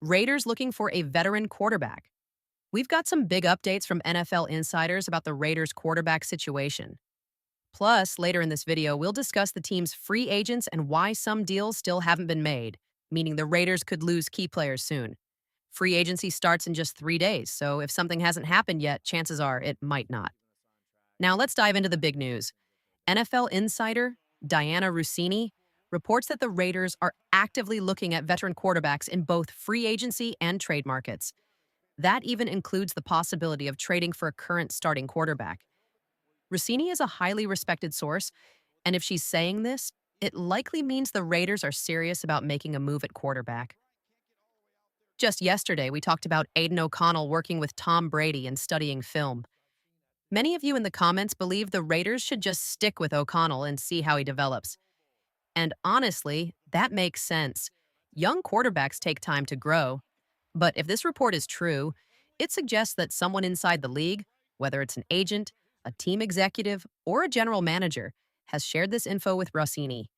Raiders looking for a veteran quarterback. We've got some big updates from NFL insiders about the Raiders quarterback situation. Plus, later in this video, we'll discuss the team's free agents and why some deals still haven't been made, meaning the Raiders could lose key players soon. Free agency starts in just 3 days, so if something hasn't happened yet, chances are it might not. Now, let's dive into the big news. NFL insider Diana Russini reports that the Raiders are actively looking at veteran quarterbacks in both free agency and trade markets. That even includes the possibility of trading for a current starting quarterback. Rossini is a highly respected source, and if she's saying this, it likely means the Raiders are serious about making a move at quarterback. Just yesterday, we talked about Aiden O'Connell working with Tom Brady and studying film. Many of you in the comments believe the Raiders should just stick with O'Connell and see how he develops. And honestly, that makes sense. Young quarterbacks take time to grow. But if this report is true, it suggests that someone inside the league, whether it's an agent, a team executive, or a general manager, has shared this info with Rossini.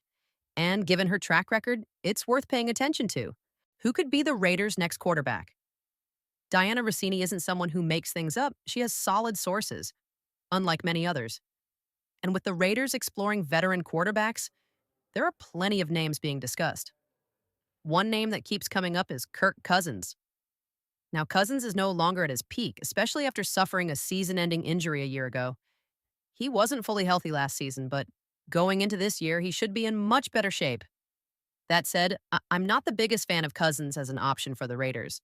And given her track record, it's worth paying attention to. Who could be the Raiders' next quarterback? Diana Rossini isn't someone who makes things up. She has solid sources, unlike many others. And with the Raiders exploring veteran quarterbacks, there are plenty of names being discussed. One name that keeps coming up is Kirk Cousins. Now, Cousins is no longer at his peak, especially after suffering a season-ending injury a year ago. He wasn't fully healthy last season, but going into this year, he should be in much better shape. That said, I'm not the biggest fan of Cousins as an option for the Raiders.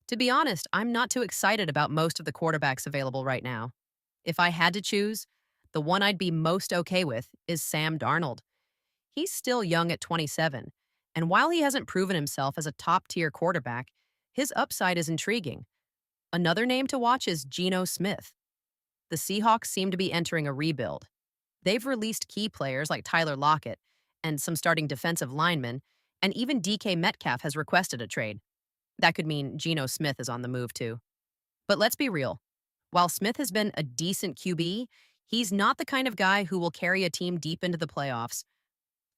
To be honest, I'm not too excited about most of the quarterbacks available right now. If I had to choose, the one I'd be most okay with is Sam Darnold. He's still young at 27, and while he hasn't proven himself as a top-tier quarterback, his upside is intriguing. Another name to watch is Geno Smith. The Seahawks seem to be entering a rebuild. They've released key players like Tyler Lockett and some starting defensive linemen, and even DK Metcalf has requested a trade. That could mean Geno Smith is on the move too. But let's be real. While Smith has been a decent QB, he's not the kind of guy who will carry a team deep into the playoffs.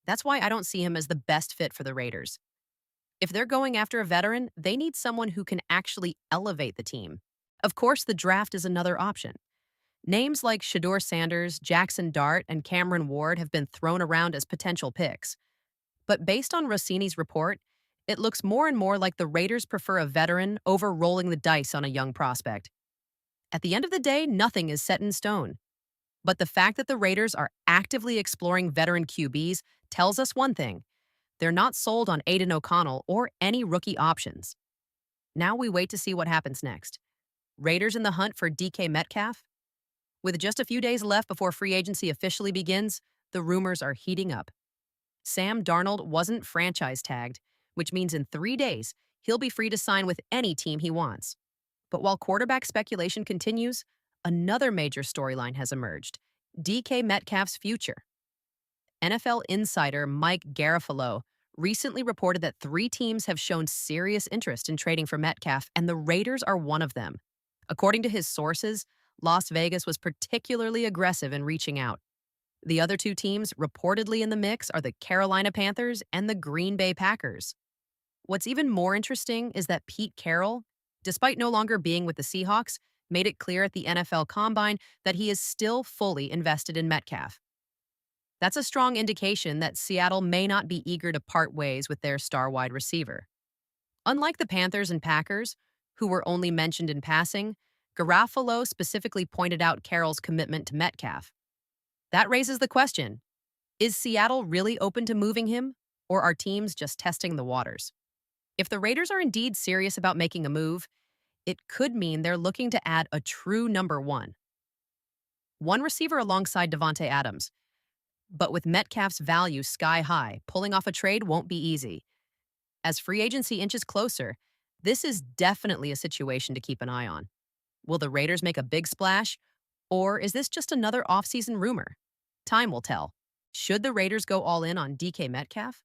That's why I don't see him as the best fit for the Raiders. If they're going after a veteran, they need someone who can actually elevate the team. Of course, the draft is another option. Names like Shedeur Sanders, Jackson Dart, and Cameron Ward have been thrown around as potential picks. But based on Rossini's report, it looks more and more like the Raiders prefer a veteran over rolling the dice on a young prospect. At the end of the day, nothing is set in stone. But the fact that the Raiders are actively exploring veteran QBs tells us one thing. They're not sold on Aiden O'Connell or any rookie options. Now we wait to see what happens next. Raiders in the hunt for DK Metcalf? With just a few days left before free agency officially begins, the rumors are heating up. Sam Darnold wasn't franchise tagged, which means in 3 days, he'll be free to sign with any team he wants. But while quarterback speculation continues, another major storyline has emerged: DK Metcalf's future. NFL insider Mike Garafolo recently reported that 3 teams have shown serious interest in trading for Metcalf, and the Raiders are one of them. According to his sources, Las Vegas was particularly aggressive in reaching out. The other 2 teams reportedly in the mix are the Carolina Panthers and the Green Bay Packers. What's even more interesting is that Pete Carroll, despite no longer being with the Seahawks, made it clear at the NFL Combine that he is still fully invested in Metcalf. That's a strong indication that Seattle may not be eager to part ways with their star wide receiver. Unlike the Panthers and Packers, who were only mentioned in passing, Garafolo specifically pointed out Carroll's commitment to Metcalf. That raises the question, is Seattle really open to moving him, or are teams just testing the waters? If the Raiders are indeed serious about making a move, it could mean they're looking to add a true number one receiver alongside Devontae Adams. But with Metcalf's value sky high, pulling off a trade won't be easy. As free agency inches closer, this is definitely a situation to keep an eye on. Will the Raiders make a big splash, or is this just another offseason rumor? Time will tell. Should the Raiders go all in on DK Metcalf?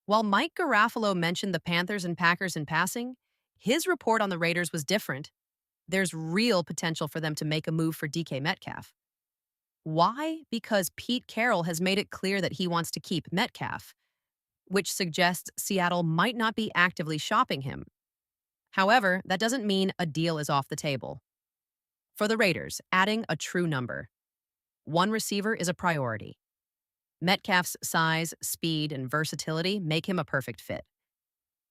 While Mike Garafolo mentioned the Panthers and Packers in passing, his report on the Raiders was different. There's real potential for them to make a move for DK Metcalf. Why? Because Pete Carroll has made it clear that he wants to keep Metcalf, which suggests Seattle might not be actively shopping him. However, that doesn't mean a deal is off the table. For the Raiders, adding a true number. One receiver is a priority. Metcalf's size, speed, and versatility make him a perfect fit.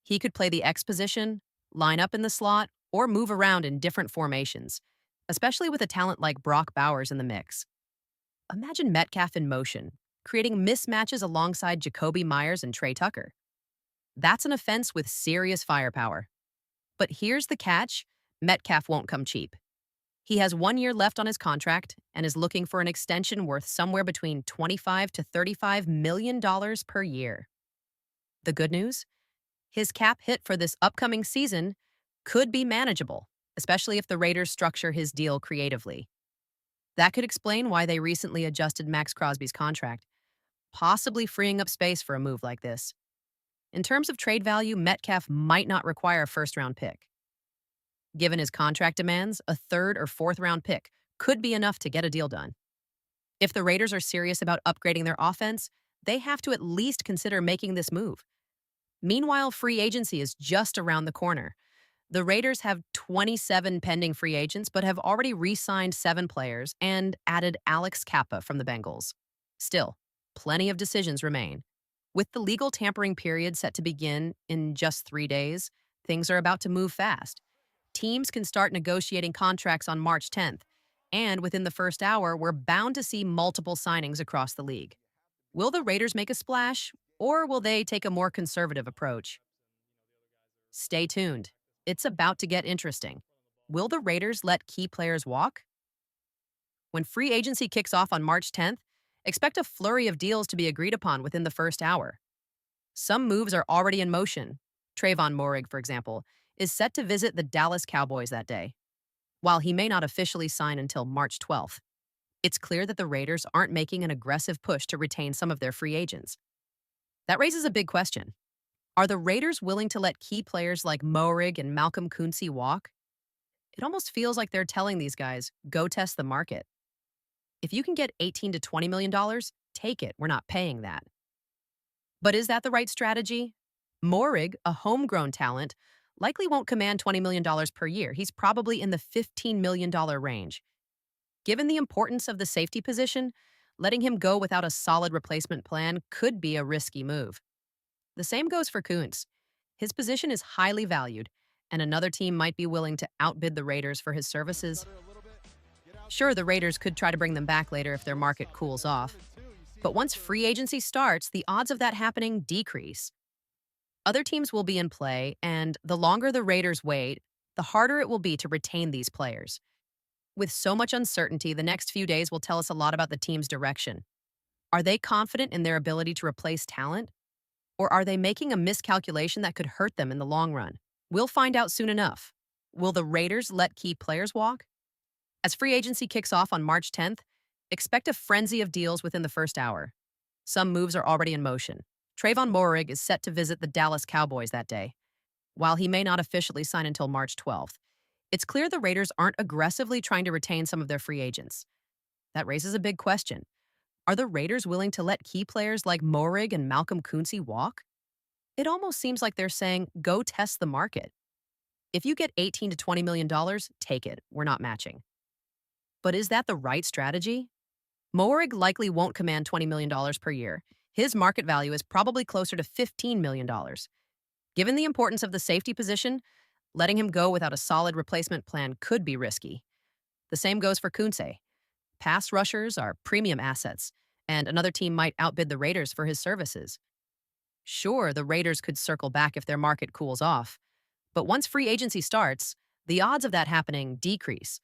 He could play the X position, line up in the slot, or move around in different formations, especially with a talent like Brock Bowers in the mix. Imagine Metcalf in motion, creating mismatches alongside Jacoby Myers and Trey Tucker. That's an offense with serious firepower. But here's the catch: Metcalf won't come cheap. He has 1 year left on his contract and is looking for an extension worth somewhere between $25 to $35 million per year. The good news? His cap hit for this upcoming season could be manageable, especially if the Raiders structure his deal creatively. That could explain why they recently adjusted Max Crosby's contract, possibly freeing up space for a move like this. In terms of trade value, Metcalf might not require a first-round pick. Given his contract demands, a third or fourth-round pick could be enough to get a deal done. If the Raiders are serious about upgrading their offense, they have to at least consider making this move. Meanwhile, free agency is just around the corner. The Raiders have 27 pending free agents, but have already re-signed 7 players and added Alex Kappa from the Bengals. Still, plenty of decisions remain. With the legal tampering period set to begin in just 3 days, things are about to move fast. Teams can start negotiating contracts on March 10th, and within the first hour, we're bound to see multiple signings across the league. Will the Raiders make a splash, or will they take a more conservative approach? Stay tuned. It's about to get interesting. Will the Raiders let key players walk? When free agency kicks off on March 10th, expect a flurry of deals to be agreed upon within the first hour. Some moves are already in motion. Trayvon Moehrig, for example, is set to visit the Dallas Cowboys that day. While he may not officially sign until March 12th, it's clear that the Raiders aren't making an aggressive push to retain some of their free agents. That raises a big question. Are the Raiders willing to let key players like Moehrig and Malcolm Kuntz walk? It almost feels like they're telling these guys, go test the market. If you can get $18 to $20 million, take it. We're not paying that. But is that the right strategy? Moehrig, a homegrown talent, likely won't command $20 million per year. He's probably in the $15 million range. Given the importance of the safety position, letting him go without a solid replacement plan could be a risky move. The same goes for Kuntz. His position is highly valued, and another team might be willing to outbid the Raiders for his services. Sure, the Raiders could try to bring them back later if their market cools off. But once free agency starts, the odds of that happening decrease. Other teams will be in play, and the longer the Raiders wait, the harder it will be to retain these players. With so much uncertainty, the next few days will tell us a lot about the team's direction. Are they confident in their ability to replace talent? Or are they making a miscalculation that could hurt them in the long run? We'll find out soon enough. Will the Raiders let key players walk? As free agency kicks off on March 10th, expect a frenzy of deals within the first hour. Some moves are already in motion. Trayvon Moehrig is set to visit the Dallas Cowboys that day. While he may not officially sign until March 12th, it's clear the Raiders aren't aggressively trying to retain some of their free agents. That raises a big question. Are the Raiders willing to let key players like Moehrig and Malcolm Kuntz walk? It almost seems like they're saying, go test the market. If you get $18 to $20 million, take it. We're not matching. But is that the right strategy? Moehrig likely won't command $20 million per year. His market value is probably closer to $15 million. Given the importance of the safety position, letting him go without a solid replacement plan could be risky. The same goes for Kuntz. Pass rushers are premium assets, and another team might outbid the Raiders for his services. Sure, the Raiders could circle back if their market cools off, but once free agency starts, the odds of that happening decrease.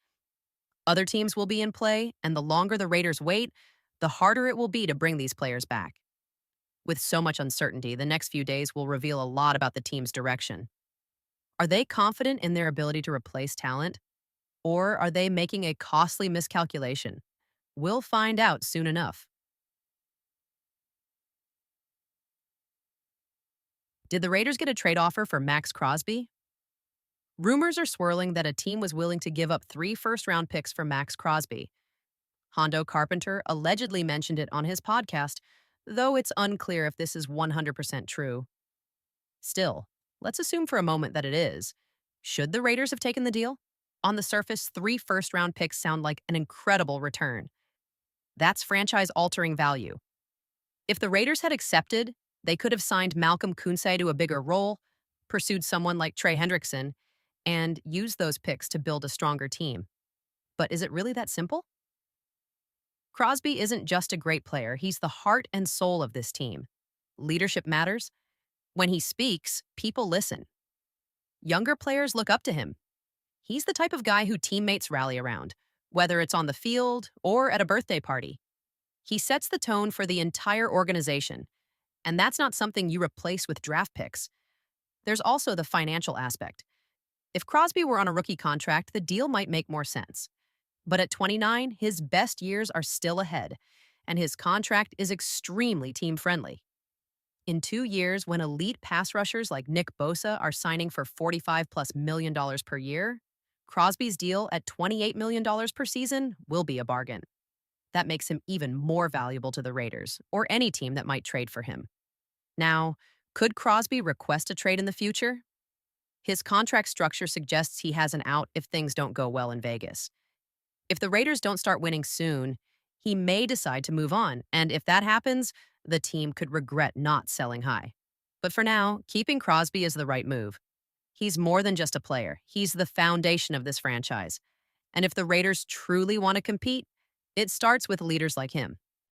Other teams will be in play, and the longer the Raiders wait, the harder it will be to bring these players back. With so much uncertainty, the next few days will reveal a lot about the team's direction. Are they confident in their ability to replace talent? Or are they making a costly miscalculation? We'll find out soon enough. Did the Raiders get a trade offer for Max Crosby? Rumors are swirling that a team was willing to give up 3 first-round picks for Max Crosby. Hondo Carpenter allegedly mentioned it on his podcast, though it's unclear if this is 100% true. Still, let's assume for a moment that it is. Should the Raiders have taken the deal? On the surface, 3 first-round picks sound like an incredible return. That's franchise-altering value. If the Raiders had accepted, they could have signed Malcolm Kunsay to a bigger role, pursued someone like Trey Hendrickson, and used those picks to build a stronger team. But is it really that simple? Crosby isn't just a great player, he's the heart and soul of this team. Leadership matters. When he speaks, people listen. Younger players look up to him. He's the type of guy who teammates rally around, whether it's on the field or at a birthday party. He sets the tone for the entire organization, and that's not something you replace with draft picks. There's also the financial aspect. If Crosby were on a rookie contract, the deal might make more sense. But at 29, his best years are still ahead, and his contract is extremely team-friendly. In 2 years, when elite pass rushers like Nick Bosa are signing for $45+ million per year, Crosby's deal at $28 million per season will be a bargain. That makes him even more valuable to the Raiders, or any team that might trade for him. Now, could Crosby request a trade in the future? His contract structure suggests he has an out if things don't go well in Vegas. If the Raiders don't start winning soon, he may decide to move on, and if that happens, the team could regret not selling high. But for now, keeping Crosby is the right move. He's more than just a player. He's the foundation of this franchise. And if the Raiders truly want to compete, it starts with leaders like him.